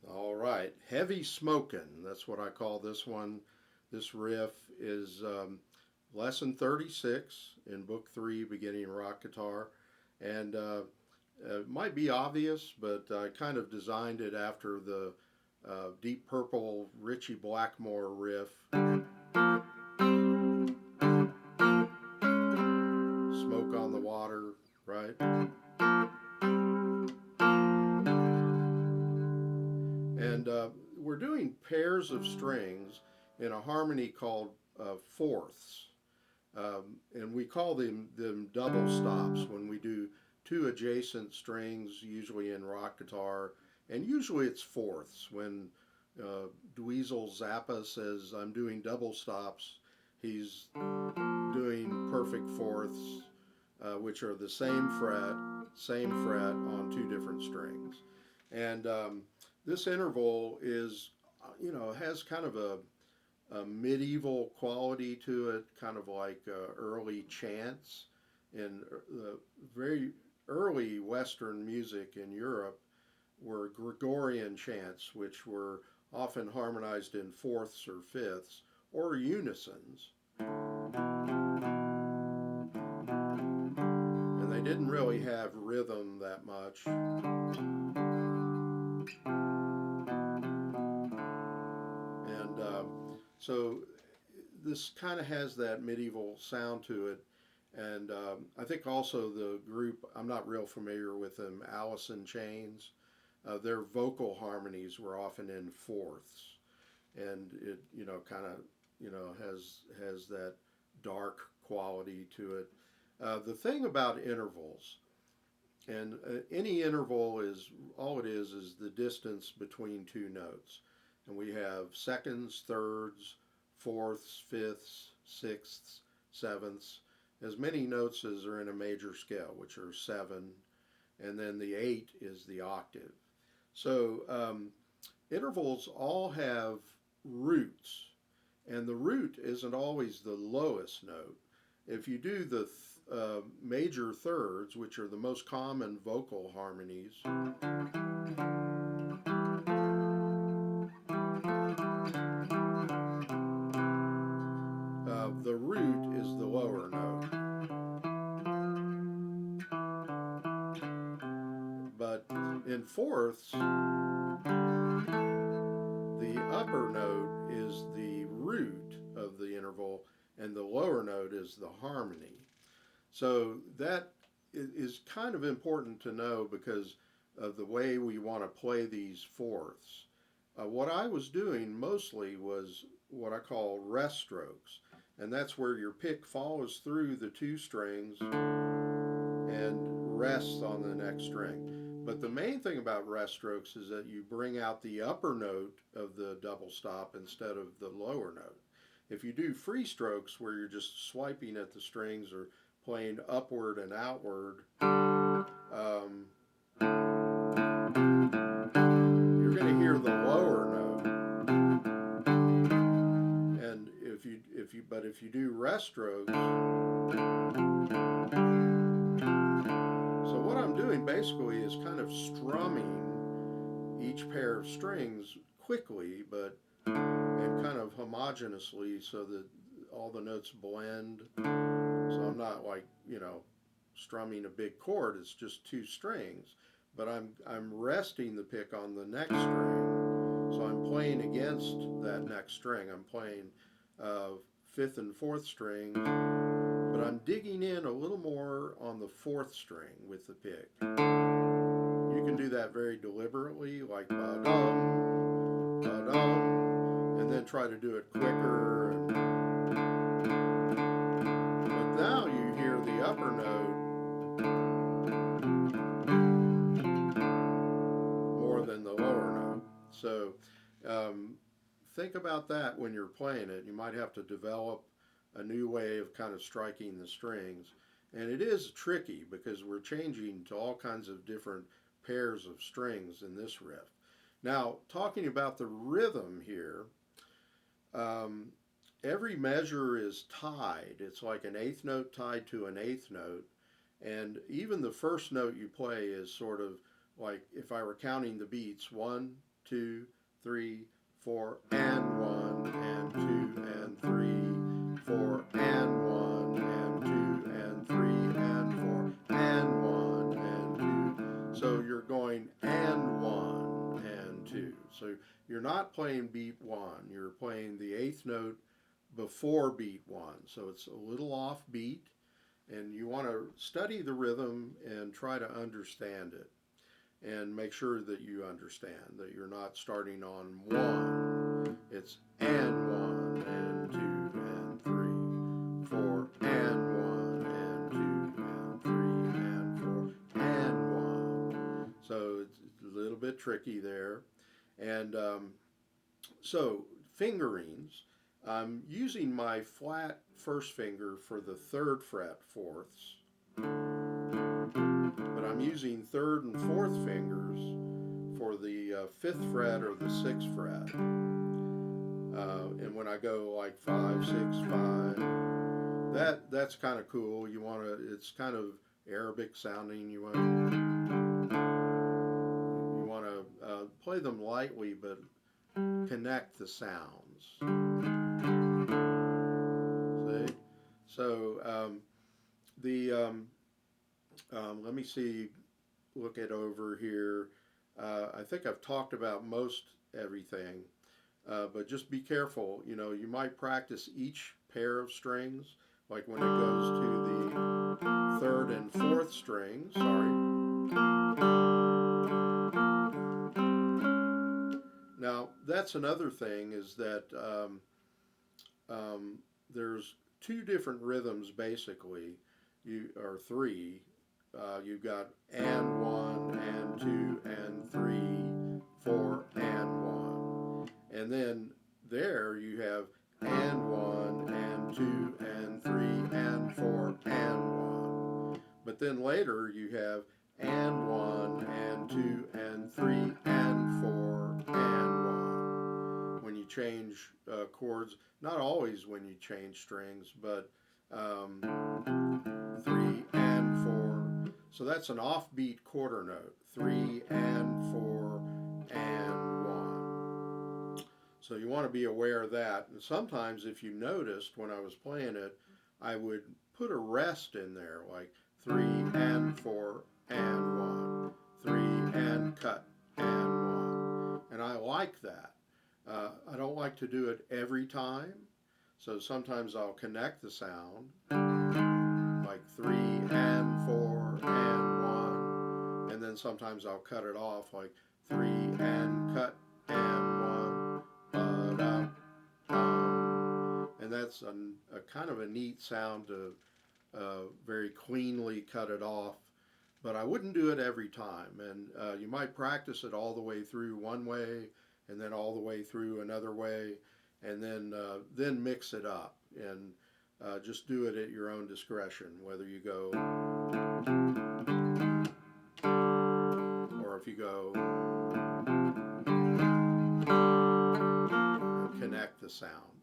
All right, heavy smokin'. That's what I call this one. This riff is lesson 36 in book 3, beginning rock guitar. And it might be obvious, but I kind of designed it after the Deep Purple Ritchie Blackmore riff, Smoke on the Water, right? And we're doing pairs of strings in a harmony called fourths. And we call them double stops when we do two adjacent strings, usually in rock guitar, and usually it's fourths. When Dweezil Zappa says, I'm doing double stops, he's doing perfect fourths, which are the same fret on two different strings. And this interval is, has kind of a medieval quality to it, kind of like early chants. In the very early Western music in Europe were Gregorian chants, which were often harmonized in fourths or fifths or unisons. And they didn't really have rhythm that much. And so this kind of has that medieval sound to it. And I think also the group, I'm not real familiar with them, Alice in Chains, their vocal harmonies were often in fourths. And it, kind of, has that dark quality to it. The thing about intervals, and any interval is, all it is the distance between two notes. And we have seconds, thirds, fourths, fifths, sixths, sevenths, as many notes as are in a major scale, which are seven, and then the eight is the octave. So intervals all have roots, and the root isn't always the lowest note. If you do the major thirds, which are the most common vocal harmonies, the root is the lower note. But in fourths, the upper note is the root of the interval, and the lower note is the harmony. So that is kind of important to know because of the way we want to play these fourths. What I was doing mostly was what I call rest strokes, and that's where your pick follows through the two strings and rests on the next string. But the main thing about rest strokes is that you bring out the upper note of the double stop instead of the lower note. If you do free strokes where you're just swiping at the strings or playing upward and outward, you're going to hear the lower note. And if you do rest strokes, so what I'm doing basically is kind of strumming each pair of strings quickly, but and kind of homogeneously so that all the notes blend. So I'm not like, strumming a big chord, it's just two strings. But I'm resting the pick on the next string. So I'm playing against that next string. I'm playing fifth and fourth string, but I'm digging in a little more on the fourth string with the pick. You can do that very deliberately, like ba-dum, ba-dum, and then try to do it quicker. think about that when you're playing it. You might have to develop a new way of kind of striking the strings. And it is tricky because we're changing to all kinds of different pairs of strings in this riff. Now, talking about the rhythm here, um, every measure is tied. It's like an eighth note tied to an eighth note. And even the first note you play is sort of like if I were counting the beats 1, 2, 3, 4, and 1, and 2, and 3, 4, and 1, and 2, and 3, and 4, and 1, and 2. So you're going and 1, and 2. So you're not playing beat 1, you're playing the eighth note before beat 1. So it's a little off beat, and you want to study the rhythm and try to understand it and make sure that you understand that you're not starting on 1. It's and 1 and 2 and 3, 4 and 1 and 2 and 3 and 4 and 1. So it's a little bit tricky there. And so fingerings, I'm using my flat first finger for the 3rd fret fourths, but I'm using 3rd and 4th fingers for the 5th fret or the 6th fret. And when I go like 5, 6, 5, that's kind of cool. You want to, it's kind of Arabic sounding. You want to play them lightly, but connect the sounds. See? So let me see, look it over here. I think I've talked about most everything, but just be careful. You know, you might practice each pair of strings, like when it goes to the 3rd and 4th strings. Sorry. Now, that's another thing is that there's 2 different rhythms basically, or 3. You've got and 1 and 2 and 3, 4 and 1. And then there you have and 1 and 2 and 3 and 4 and 1. But then later you have and 1 and 2 and 3 and 4 and 1. When you change chords, not always when you change strings, but 3 and 4. So that's an offbeat quarter note. 3 and 4 and 1. So you want to be aware of that. And sometimes if you noticed when I was playing it, I would put a rest in there, like 3 and 4 and 1. 3 and cut and 1. And I like that. I don't like to do it every time. So sometimes I'll connect the sound, like 3 and 4 and 1, and then sometimes I'll cut it off like 3 and cut and 1, and that's a kind of a neat sound to very cleanly cut it off, but I wouldn't do it every time. And you might practice it all the way through one way and then all the way through another way, and then mix it up, and just do it at your own discretion, whether you go or if you go and connect the sound.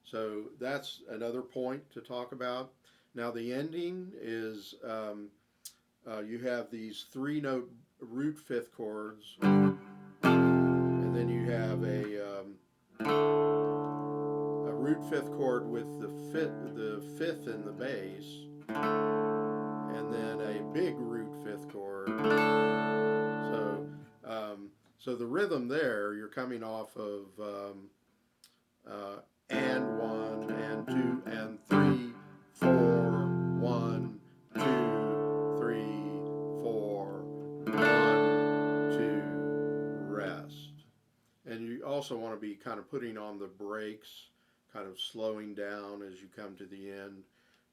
So that's another point to talk about. Now the ending is you have these 3-note root 5th chords, and then you have a root 5th chord with the 5th in the bass, and then a big root 5th chord. So the rhythm there, you're coming off of and 1 and 2 and 3, 4, 1, 2, 3, 4, 1, 2, rest. And you also want to be kind of putting on the brakes, kind of slowing down as you come to the end.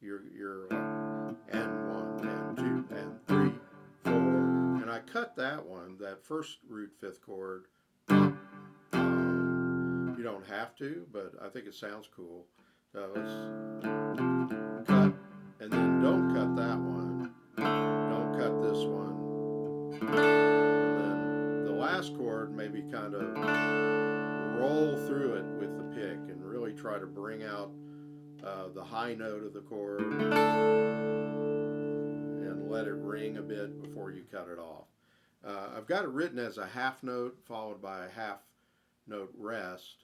You're and 1 and 2 and 3, 4, and I cut that one, that first root 5th chord. You don't have to, but I think it sounds cool. So let's cut, and then don't cut that one. Don't cut this one. And then the last chord, maybe kind of roll through it with the pick and really try to bring out the high note of the chord and let it ring a bit before you cut it off. I've got it written as a half note followed by a half note rest,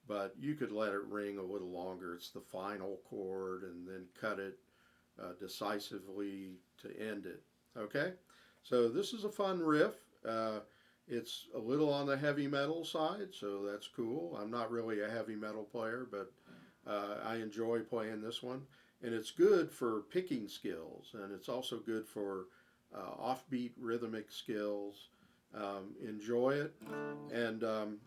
but you could let it ring a little longer. It's the final chord, and then cut it decisively to end it. Okay, so this is a fun riff. It's a little on the heavy metal side, so that's cool. I'm not really a heavy metal player, but I enjoy playing this one. And it's good for picking skills, and it's also good for offbeat rhythmic skills. Enjoy it, and um,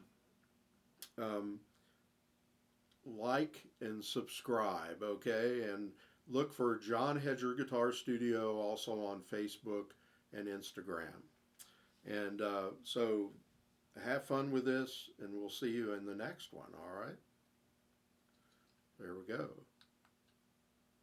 like and subscribe, okay? And look for John Hedger Guitar Studio also on Facebook and Instagram. And so have fun with this, and we'll see you in the next one, all right? There we go.